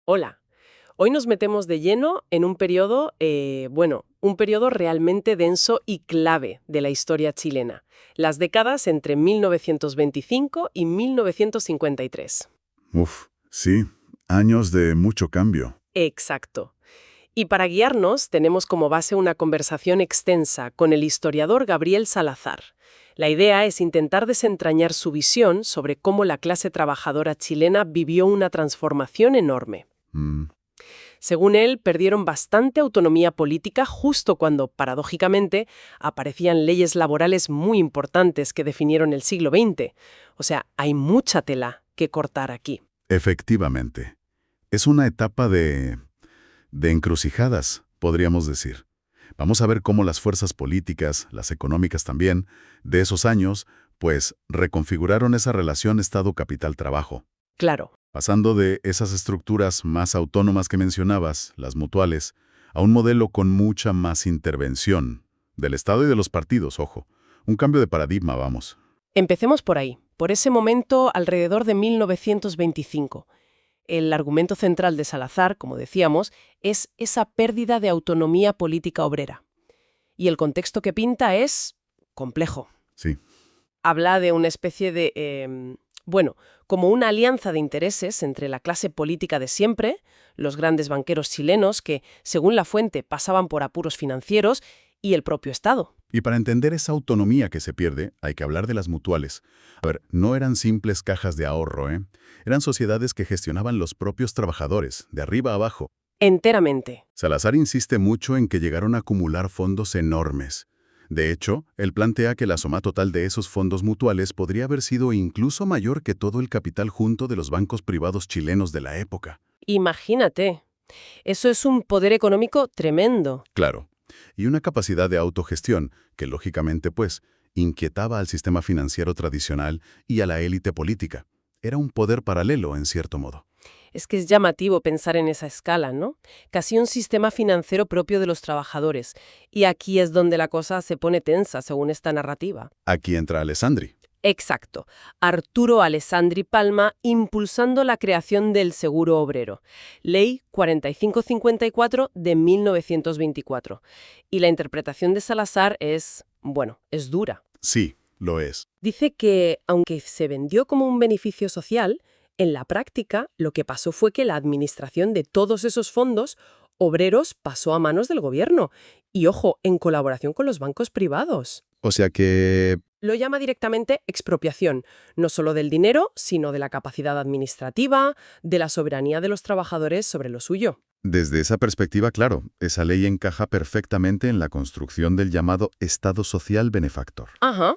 Hola, hoy nos metemos de lleno en un periodo, un periodo realmente denso y clave de la historia chilena, las décadas entre 1925 y 1953. Uf, sí, años de mucho cambio. Exacto. Y para guiarnos tenemos como base una conversación extensa con el historiador Gabriel Salazar. La idea es intentar desentrañar su visión sobre cómo la clase trabajadora chilena vivió una transformación enorme. Mm, Según él, perdieron bastante autonomía política justo cuando, paradójicamente, aparecían leyes laborales muy importantes que definieron el siglo XX. O sea, hay mucha tela que cortar aquí. efectivamente. Es una etapa de encrucijadas, podríamos decir. Vamos a ver cómo las fuerzas políticas, las económicas también, de esos años, pues reconfiguraron esa relación Estado-capital-trabajo, Claro. pasando de esas estructuras más autónomas que mencionabas, las mutuales, a un modelo con mucha más intervención, del Estado y de los partidos, ojo. Un cambio de paradigma, vamos. Empecemos por ahí, por ese momento alrededor de 1925. El argumento central de Salazar, como decíamos, es esa pérdida de autonomía política obrera. Y el contexto que pinta es complejo. Sí. Habla de una especie de, como una alianza de intereses entre la clase política de siempre, los grandes banqueros chilenos que, según la fuente, pasaban por apuros financieros, y el propio Estado. Y para entender esa autonomía que se pierde, hay que hablar de las mutuales. A ver, no eran simples cajas de ahorro, ¿eh? Eran sociedades que gestionaban los propios trabajadores, de arriba a abajo. Enteramente. Salazar insiste mucho en que llegaron a acumular fondos enormes. De hecho, él plantea que la suma total de esos fondos mutuales podría haber sido incluso mayor que todo el capital junto de los bancos privados chilenos de la época. Imagínate. Eso es un poder económico tremendo. Claro. Y una capacidad de autogestión que, lógicamente, pues, inquietaba al sistema financiero tradicional y a la élite política. Era un poder paralelo, en cierto modo. Es que es llamativo pensar en esa escala, ¿no? Casi un sistema financiero propio de los trabajadores. Y aquí es donde la cosa se pone tensa, según esta narrativa. Aquí entra Alessandri. Exacto. Arturo Alessandri Palma impulsando la creación del seguro obrero. Ley 4554 de 1924. Y la interpretación de Salazar es dura. Sí, lo es. Dice que, aunque se vendió como un beneficio social, en la práctica lo que pasó fue que la administración de todos esos fondos obreros pasó a manos del gobierno. Y ojo, en colaboración con los bancos privados. O sea que... Lo llama directamente expropiación, no solo del dinero, sino de la capacidad administrativa, de la soberanía de los trabajadores sobre lo suyo. Desde esa perspectiva, claro, esa ley encaja perfectamente en la construcción del llamado Estado social benefactor. Ajá.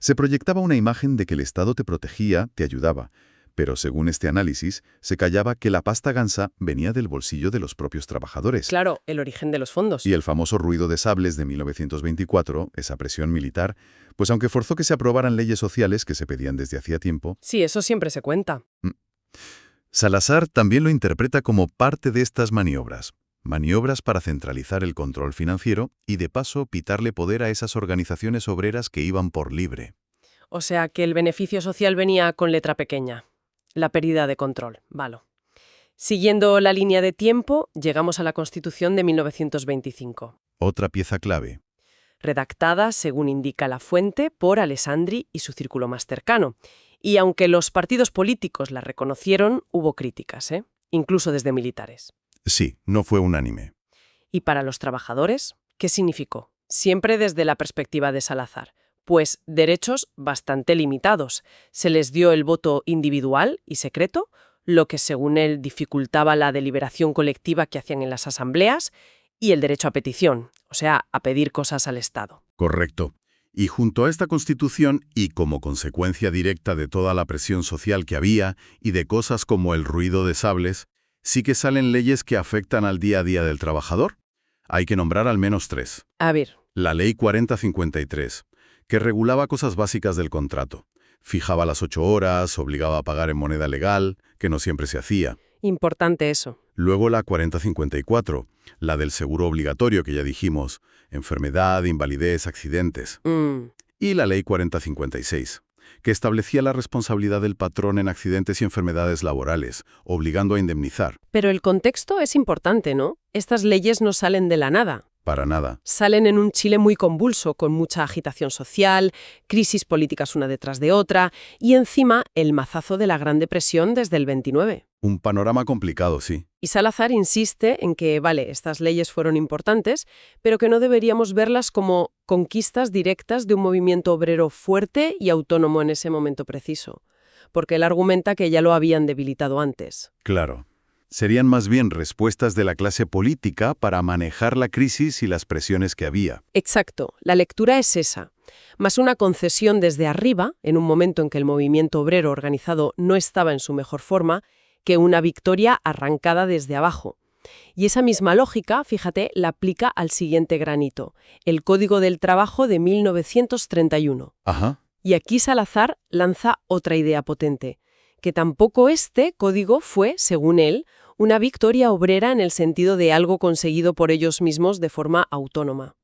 Se proyectaba una imagen de que el Estado te protegía, te ayudaba, pero según este análisis, se callaba que la pasta gansa venía del bolsillo de los propios trabajadores. Claro, el origen de los fondos. Y el famoso ruido de sables de 1924, esa presión militar, pues aunque forzó que se aprobaran leyes sociales que se pedían desde hacía tiempo, Sí, eso siempre se cuenta. Salazar también lo interpreta como parte de estas maniobras. Maniobras para centralizar el control financiero y, de paso, quitarle poder a esas organizaciones obreras que iban por libre. O sea que el beneficio social venía con letra pequeña. La pérdida de control, valo. Siguiendo la línea de tiempo, llegamos a la Constitución de 1925. Otra pieza clave. Redactada, según indica la fuente, por Alessandri y su círculo más cercano. Y aunque los partidos políticos la reconocieron, hubo críticas, incluso desde militares. Sí, no fue unánime. ¿Y para los trabajadores? ¿Qué significó? Siempre desde la perspectiva de Salazar. Pues derechos bastante limitados. Se les dio el voto individual y secreto, lo que según él dificultaba la deliberación colectiva que hacían en las asambleas, y el derecho a petición, o sea, a pedir cosas al Estado. Correcto. Y junto a esta Constitución, y como consecuencia directa de toda la presión social que había y de cosas como el ruido de sables, sí que salen leyes que afectan al día a día del trabajador. Hay que nombrar al menos 3. A ver, La Ley 4053, que regulaba cosas básicas del contrato. Fijaba las 8 horas, obligaba a pagar en moneda legal, que no siempre se hacía. importante eso. Luego la 4054, la del seguro obligatorio que ya dijimos, enfermedad, invalidez, accidentes. Y la Ley 4056, que establecía la responsabilidad del patrón en accidentes y enfermedades laborales, obligando a indemnizar. Pero el contexto es importante, ¿no? Estas leyes no salen de la nada. Para nada. Salen en un Chile muy convulso, con mucha agitación social, crisis políticas una detrás de otra, y encima el mazazo de la Gran Depresión desde el 29. Un panorama complicado, sí. Y Salazar insiste en que, vale, estas leyes fueron importantes, pero que no deberíamos verlas como conquistas directas de un movimiento obrero fuerte y autónomo en ese momento preciso, porque él argumenta que ya lo habían debilitado antes. Claro. Serían más bien respuestas de la clase política para manejar la crisis y las presiones que había. Exacto, la lectura es esa, más una concesión desde arriba, en un momento en que el movimiento obrero organizado no estaba en su mejor forma, que una victoria arrancada desde abajo. Y esa misma lógica, fíjate, la aplica al siguiente gran hito, el Código del Trabajo de 1931. Ajá. Y aquí Salazar lanza otra idea potente, que tampoco este código fue, según él, una victoria obrera en el sentido de algo conseguido por ellos mismos de forma autónoma.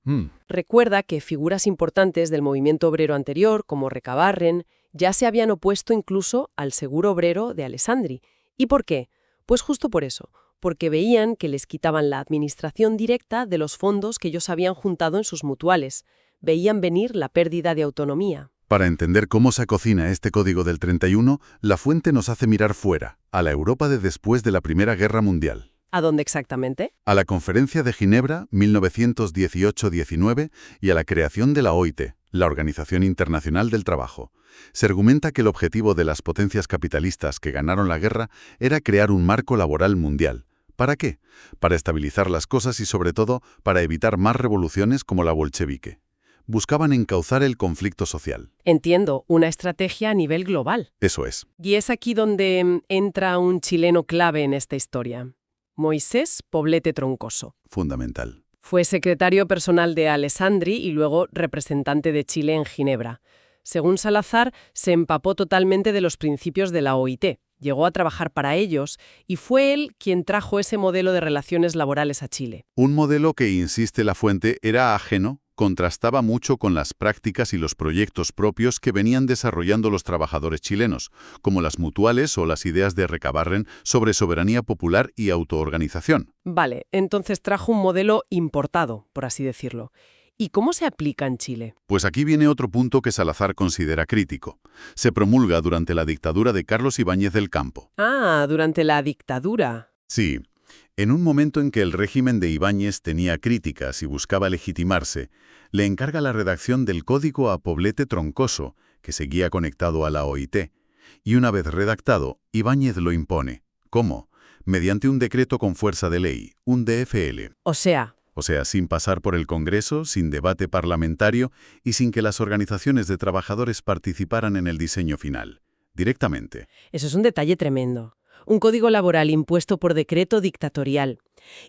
Recuerda que figuras importantes del movimiento obrero anterior, como Recabarren, ya se habían opuesto incluso al seguro obrero de Alessandri. ¿Y por qué? Pues justo por eso, porque veían que les quitaban la administración directa de los fondos que ellos habían juntado en sus mutuales. Veían venir la pérdida de autonomía. Para entender cómo se cocina este Código del 31, la fuente nos hace mirar fuera, a la Europa de después de la Primera Guerra Mundial. ¿A dónde exactamente? A la Conferencia de Ginebra, 1918-19, y a la creación de la OIT, la Organización Internacional del Trabajo. Se argumenta que el objetivo de las potencias capitalistas que ganaron la guerra era crear un marco laboral mundial. ¿Para qué? Para estabilizar las cosas y, sobre todo, para evitar más revoluciones como la bolchevique. Buscaban encauzar el conflicto social. Entiendo, una estrategia a nivel global. Eso es. Y es aquí donde entra un chileno clave en esta historia. Moisés Poblete Troncoso. Fundamental. Fue secretario personal de Alessandri y luego representante de Chile en Ginebra. Según Salazar, se empapó totalmente de los principios de la OIT. Llegó a trabajar para ellos y fue él quien trajo ese modelo de relaciones laborales a Chile. Un modelo que, insiste la fuente, era ajeno, contrastaba mucho con las prácticas y los proyectos propios que venían desarrollando los trabajadores chilenos, como las mutuales o las ideas de Recabarren sobre soberanía popular y autoorganización. Vale, entonces trajo un modelo importado, por así decirlo. ¿Y cómo se aplica en Chile? Pues aquí viene otro punto que Salazar considera crítico. Se promulga durante la dictadura de Carlos Ibáñez del Campo. Ah, durante la dictadura. Sí. En un momento en que el régimen de Ibáñez tenía críticas y buscaba legitimarse, le encarga la redacción del Código a Poblete Troncoso, que seguía conectado a la OIT. Y una vez redactado, Ibáñez lo impone. ¿Cómo? Mediante un decreto con fuerza de ley, un DFL. O sea, sin pasar por el Congreso, sin debate parlamentario y sin que las organizaciones de trabajadores participaran en el diseño final. Directamente. eso es un detalle tremendo. Un código laboral impuesto por decreto dictatorial.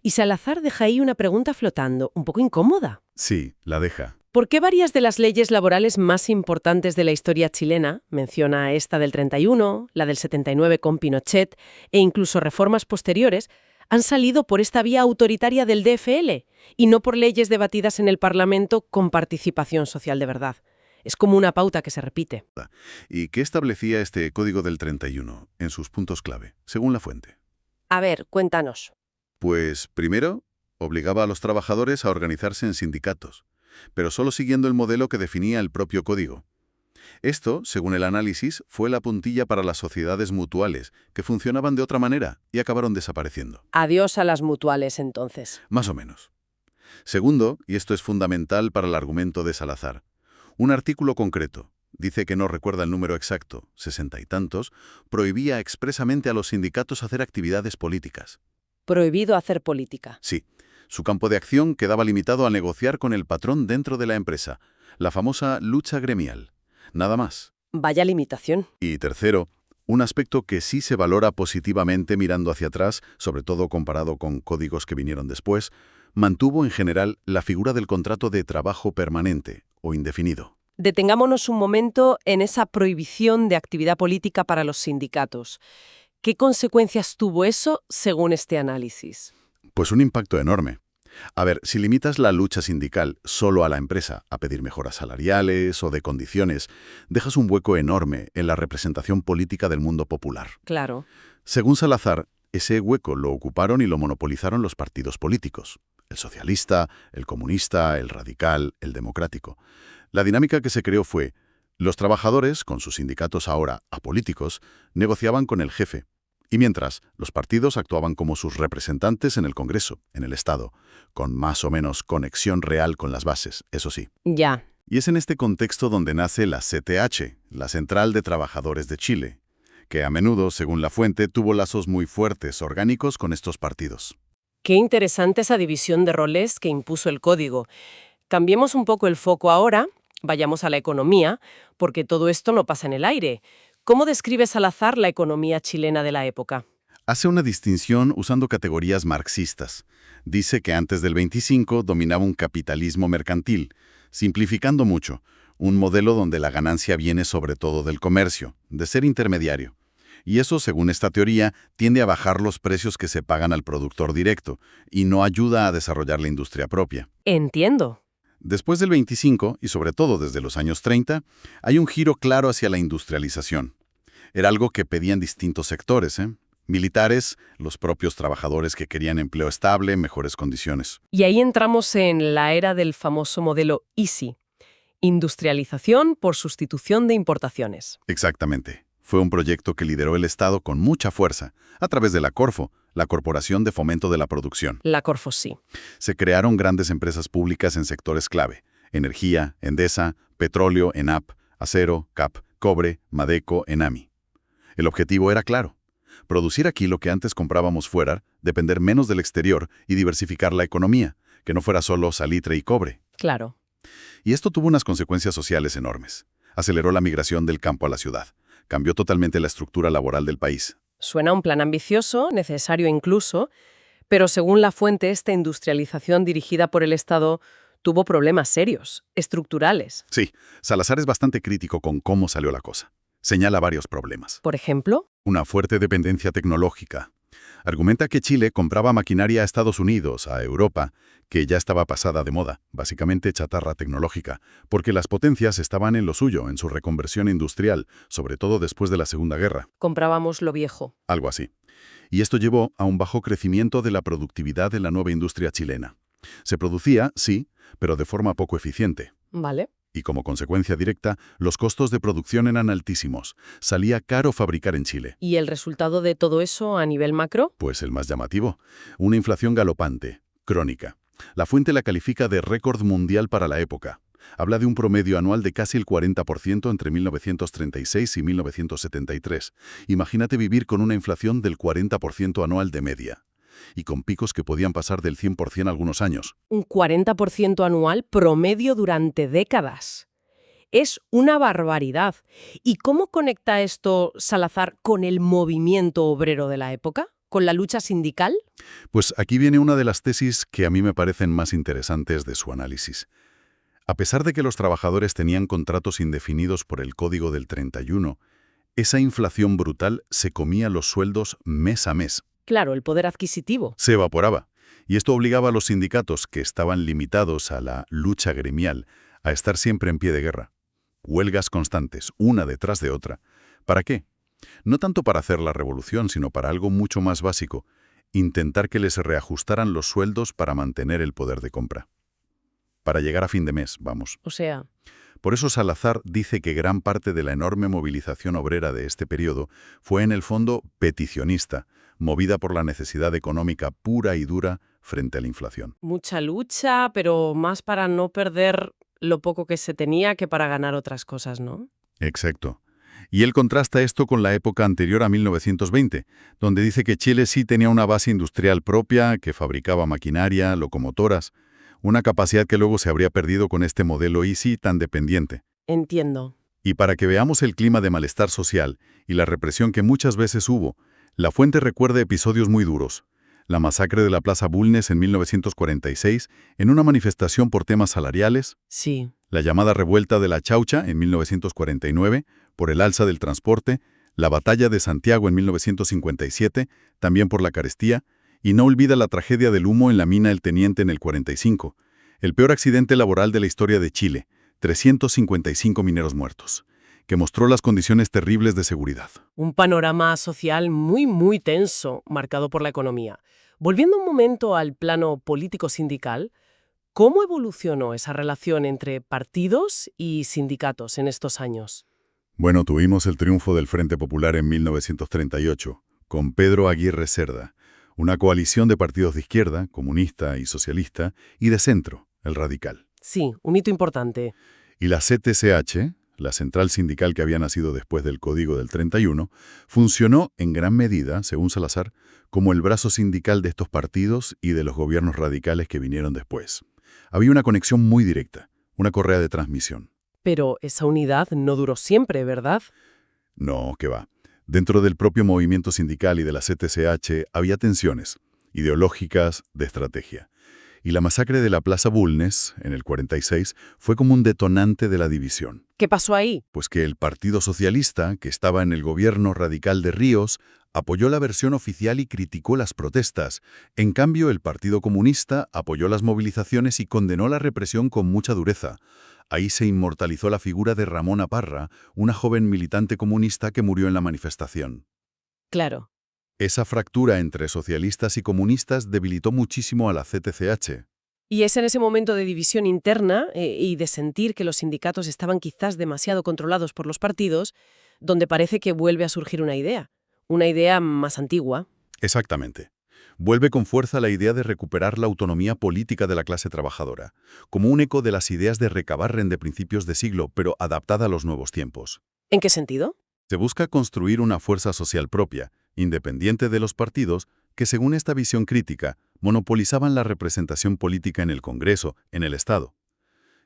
Y Salazar deja ahí una pregunta flotando, un poco incómoda. Sí, la deja. ¿Por qué varias de las leyes laborales más importantes de la historia chilena, menciona esta del 31, la del 79 con Pinochet, e incluso reformas posteriores, han salido por esta vía autoritaria del DFL y no por leyes debatidas en el Parlamento con participación social de verdad? Es como una pauta que se repite. ¿Y qué establecía este Código del 31 en sus puntos clave, según la fuente? A ver, cuéntanos. Pues, primero, obligaba a los trabajadores a organizarse en sindicatos, pero solo siguiendo el modelo que definía el propio código. Esto, según el análisis, fue la puntilla para las sociedades mutuales, que funcionaban de otra manera y acabaron desapareciendo. Adiós a las mutuales, entonces. Más o menos. Segundo, y esto es fundamental para el argumento de Salazar, un artículo concreto, dice que no recuerda el número exacto, 60 y tantos, prohibía expresamente a los sindicatos hacer actividades políticas. Prohibido hacer política. Sí, su campo de acción quedaba limitado a negociar con el patrón dentro de la empresa, la famosa lucha gremial. Nada más. Vaya limitación. Y tercero, un aspecto que sí se valora positivamente mirando hacia atrás, sobre todo comparado con códigos que vinieron después, mantuvo en general la figura del contrato de trabajo permanente o indefinido. Detengámonos un momento en esa prohibición de actividad política para los sindicatos. ¿Qué consecuencias tuvo eso según este análisis? Pues un impacto enorme. A ver, si limitas la lucha sindical solo a la empresa, a pedir mejoras salariales o de condiciones, dejas un hueco enorme en la representación política del mundo popular. Claro. Según Salazar, ese hueco lo ocuparon y lo monopolizaron los partidos políticos. El socialista, el comunista, el radical, el democrático. La dinámica que se creó fue: los trabajadores, con sus sindicatos ahora apolíticos, negociaban con el jefe. Y mientras, los partidos actuaban como sus representantes en el Congreso, en el Estado, con más o menos conexión real con las bases, eso sí. Ya. Y es en este contexto donde nace la CTH, la Central de Trabajadores de Chile, que a menudo, según la fuente, tuvo lazos muy fuertes, orgánicos, con estos partidos. Qué interesante esa división de roles que impuso el código. Cambiemos un poco el foco ahora, vayamos a la economía, porque todo esto no pasa en el aire. ¿Cómo describe Salazar la economía chilena de la época? Hace una distinción usando categorías marxistas. Dice que antes del 25 dominaba un capitalismo mercantil, simplificando mucho, un modelo donde la ganancia viene sobre todo del comercio, de ser intermediario. Y eso, según esta teoría, tiende a bajar los precios que se pagan al productor directo y no ayuda a desarrollar la industria propia. Entiendo. Después del 25, y sobre todo desde los años 30, hay un giro claro hacia la industrialización. Era algo que pedían distintos sectores, militares, los propios trabajadores que querían empleo estable, mejores condiciones. Y ahí entramos en la era del famoso modelo ISI, industrialización por sustitución de importaciones. Exactamente. Fue un proyecto que lideró el Estado con mucha fuerza, a través de la Corfo, la Corporación de Fomento de la Producción. La Corfo sí. Se crearon grandes empresas públicas en sectores clave: energía, Endesa, petróleo, ENAP, acero, CAP, cobre, Madeco, ENAMI. El objetivo era claro: producir aquí lo que antes comprábamos fuera, depender menos del exterior y diversificar la economía, que no fuera solo salitre y cobre. Claro. Y esto tuvo unas consecuencias sociales enormes. Aceleró la migración del campo a la ciudad. Cambió totalmente la estructura laboral del país. Suena un plan ambicioso, necesario incluso, pero según la fuente, esta industrialización dirigida por el Estado tuvo problemas serios, estructurales. Sí, Salazar es bastante crítico con cómo salió la cosa. Señala varios problemas. Por ejemplo, Una fuerte dependencia tecnológica. Argumenta que Chile compraba maquinaria a Estados Unidos, a Europa, que ya estaba pasada de moda, básicamente chatarra tecnológica, porque las potencias estaban en lo suyo, en su reconversión industrial, sobre todo después de la Segunda Guerra. comprábamos lo viejo. Algo así. Y esto llevó a un bajo crecimiento de la productividad de la nueva industria chilena. Se producía, sí, pero de forma poco eficiente. ¿Vale? Y como consecuencia directa, los costos de producción eran altísimos. Salía caro fabricar en Chile. ¿Y el resultado de todo eso a nivel macro? Pues el más llamativo: una inflación galopante, crónica. La fuente la califica de récord mundial para la época. Habla de un promedio anual de casi el 40% entre 1936 y 1973. Imagínate vivir con una inflación del 40% anual de media. Y con picos que podían pasar del 100% algunos años. Un 40% anual promedio durante décadas. Es una barbaridad. ¿Y cómo conecta esto Salazar con el movimiento obrero de la época? ¿Con la lucha sindical? Pues aquí viene una de las tesis que a mí me parecen más interesantes de su análisis. A pesar de que los trabajadores tenían contratos indefinidos por el Código del 31, esa inflación brutal se comía los sueldos mes a mes. Claro, el poder adquisitivo. Se evaporaba. Y esto obligaba a los sindicatos, que estaban limitados a la lucha gremial, a estar siempre en pie de guerra. Huelgas constantes, una detrás de otra. ¿Para qué? No tanto para hacer la revolución, sino para algo mucho más básico: intentar que les reajustaran los sueldos para mantener el poder de compra. Para llegar a fin de mes, vamos. O sea, Por eso Salazar dice que gran parte de la enorme movilización obrera de este periodo fue en el fondo peticionista, movida por la necesidad económica pura y dura frente a la inflación. mucha lucha, pero más para no perder lo poco que se tenía que para ganar otras cosas, ¿no? Exacto. Y él contrasta esto con la época anterior a 1920, donde dice que Chile sí tenía una base industrial propia, que fabricaba maquinaria, locomotoras, una capacidad que luego se habría perdido con este modelo ISI tan dependiente. Entiendo. Y para que veamos el clima de malestar social y la represión que muchas veces hubo, la fuente recuerda episodios muy duros. La masacre de la Plaza Bulnes en 1946, en una manifestación por temas salariales, Sí. la llamada revuelta de la Chaucha en 1949, por el alza del transporte, la batalla de Santiago en 1957, también por la carestía, Y no olvida la tragedia del humo en la mina El Teniente en el 45, el peor accidente laboral de la historia de Chile, 355 mineros muertos, que mostró las condiciones terribles de seguridad. Un panorama social muy tenso, marcado por la economía. Volviendo un momento al plano político-sindical, ¿cómo evolucionó esa relación entre partidos y sindicatos en estos años? Bueno, tuvimos el triunfo del Frente Popular en 1938, con Pedro Aguirre Cerda, una coalición de partidos de izquierda, comunista y socialista, y de centro, el radical. Sí, un hito importante. Y la CTCH, la central sindical que había nacido después del Código del 31, funcionó en gran medida, según Salazar, como el brazo sindical de estos partidos y de los gobiernos radicales que vinieron después. Había una conexión muy directa, una correa de transmisión. Pero esa unidad no duró siempre, ¿verdad? No, qué va. Dentro del propio movimiento sindical y de la CTCH había tensiones, ideológicas, de estrategia. Y la masacre de la Plaza Bulnes, en el 46, fue como un detonante de la división. ¿Qué pasó ahí? Pues que el Partido Socialista, que estaba en el gobierno radical de Ríos, apoyó la versión oficial y criticó las protestas. En cambio, el Partido Comunista apoyó las movilizaciones y condenó la represión con mucha dureza. Ahí se inmortalizó la figura de Ramona Parra, una joven militante comunista que murió en la manifestación. Claro. Esa fractura entre socialistas y comunistas debilitó muchísimo a la CTCH. Y es en ese momento de división interna y de sentir que los sindicatos estaban quizás demasiado controlados por los partidos, donde parece que vuelve a surgir una idea más antigua. Exactamente. Vuelve con fuerza la idea de recuperar la autonomía política de la clase trabajadora, como un eco de las ideas de Recabarren de principios de siglo, pero adaptada a los nuevos tiempos. ¿En qué sentido? Se busca construir una fuerza social propia, independiente de los partidos, que según esta visión crítica, monopolizaban la representación política en el Congreso, en el Estado.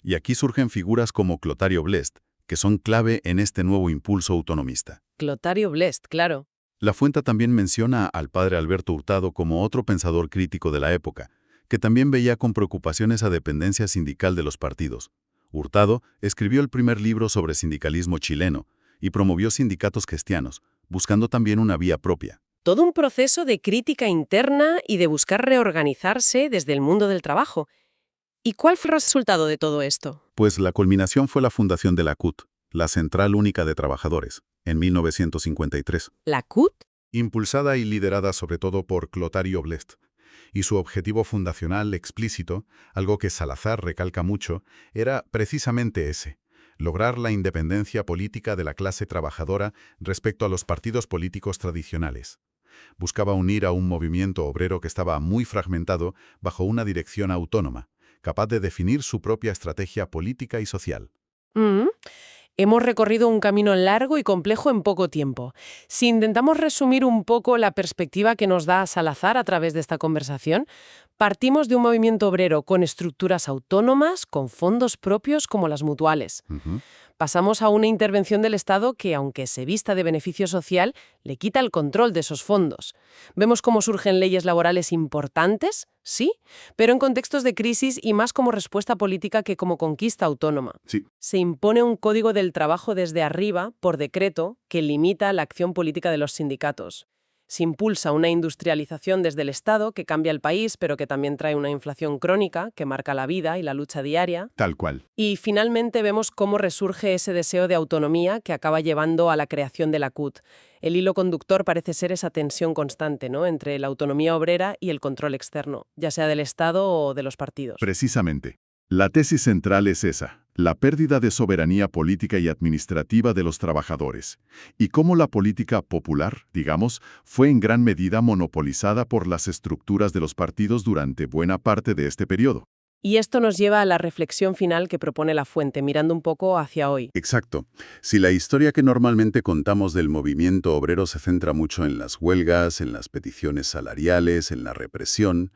Y aquí surgen figuras como Clotario Blest, que son clave en este nuevo impulso autonomista. Clotario Blest, claro. La Fuenta también menciona al padre Alberto Hurtado como otro pensador crítico de la época, que también veía con preocupación esa dependencia sindical de los partidos. Hurtado escribió el primer libro sobre sindicalismo chileno y promovió sindicatos cristianos, buscando también una vía propia. Todo un proceso de crítica interna y de buscar reorganizarse desde el mundo del trabajo. ¿Y cuál fue el resultado de todo esto? Pues la culminación fue la fundación de la CUT, la Central Única de Trabajadores, en 1953. ¿La CUT? Impulsada y liderada sobre todo por Clotario Blest. Y su objetivo fundacional explícito, algo que Salazar recalca mucho, era precisamente ese: lograr la independencia política de la clase trabajadora respecto a los partidos políticos tradicionales. Buscaba unir a un movimiento obrero que estaba muy fragmentado bajo una dirección autónoma, capaz de definir su propia estrategia política y social. Mm. Hemos recorrido un camino largo y complejo en poco tiempo. Si intentamos resumir un poco la perspectiva que nos da Salazar a través de esta conversación, partimos de un movimiento obrero con estructuras autónomas, con fondos propios como las mutuales. Ujú. Pasamos a una intervención del Estado que, aunque se vista de beneficio social, le quita el control de esos fondos. Vemos cómo surgen leyes laborales importantes, sí, pero en contextos de crisis y más como respuesta política que como conquista autónoma. Sí. Se impone un código del trabajo desde arriba, por decreto, que limita la acción política de los sindicatos. Se impulsa una industrialización desde el Estado que cambia el país, pero que también trae una inflación crónica que marca la vida y la lucha diaria. Tal cual. Y finalmente vemos cómo resurge ese deseo de autonomía que acaba llevando a la creación de la CUT. El hilo conductor parece ser esa tensión constante, ¿no?, entre la autonomía obrera y el control externo, ya sea del Estado o de los partidos. Precisamente. La tesis central es esa: la pérdida de soberanía política y administrativa de los trabajadores, y cómo la política popular, digamos, fue en gran medida monopolizada por las estructuras de los partidos durante buena parte de este periodo. Y esto nos lleva a la reflexión final que propone La Fuente, mirando un poco hacia hoy. Exacto. Si la historia que normalmente contamos del movimiento obrero se centra mucho en las huelgas, en las peticiones salariales, en la represión,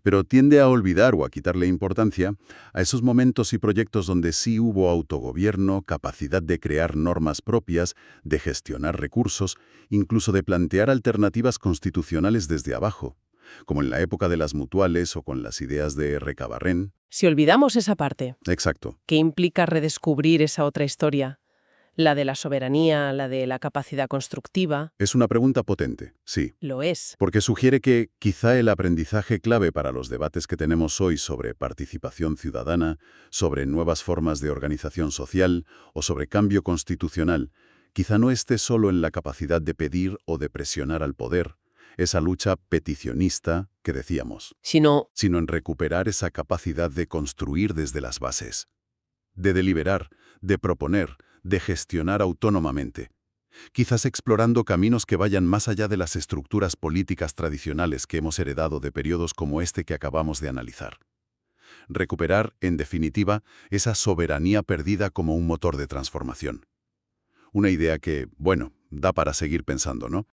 pero tiende a olvidar o a quitarle importancia a esos momentos y proyectos donde sí hubo autogobierno, capacidad de crear normas propias, de gestionar recursos, incluso de plantear alternativas constitucionales desde abajo, como en la época de las mutuales o con las ideas de Recabarren. Si olvidamos esa parte, Exacto. ¿qué implica redescubrir esa otra historia? La de la soberanía, la de la capacidad constructiva. Es una pregunta potente, sí, Lo es. porque sugiere que quizá el aprendizaje clave para los debates que tenemos hoy sobre participación ciudadana, sobre nuevas formas de organización social o sobre cambio constitucional, quizá no esté solo en la capacidad de pedir o de presionar al poder, esa lucha peticionista que decíamos, Sino, sino en recuperar esa capacidad de construir desde las bases, de deliberar, de proponer, de gestionar autónomamente, quizás explorando caminos que vayan más allá de las estructuras políticas tradicionales que hemos heredado de periodos como este que acabamos de analizar. Recuperar, en definitiva, esa soberanía perdida como un motor de transformación. Una idea que, bueno, da para seguir pensando, ¿no?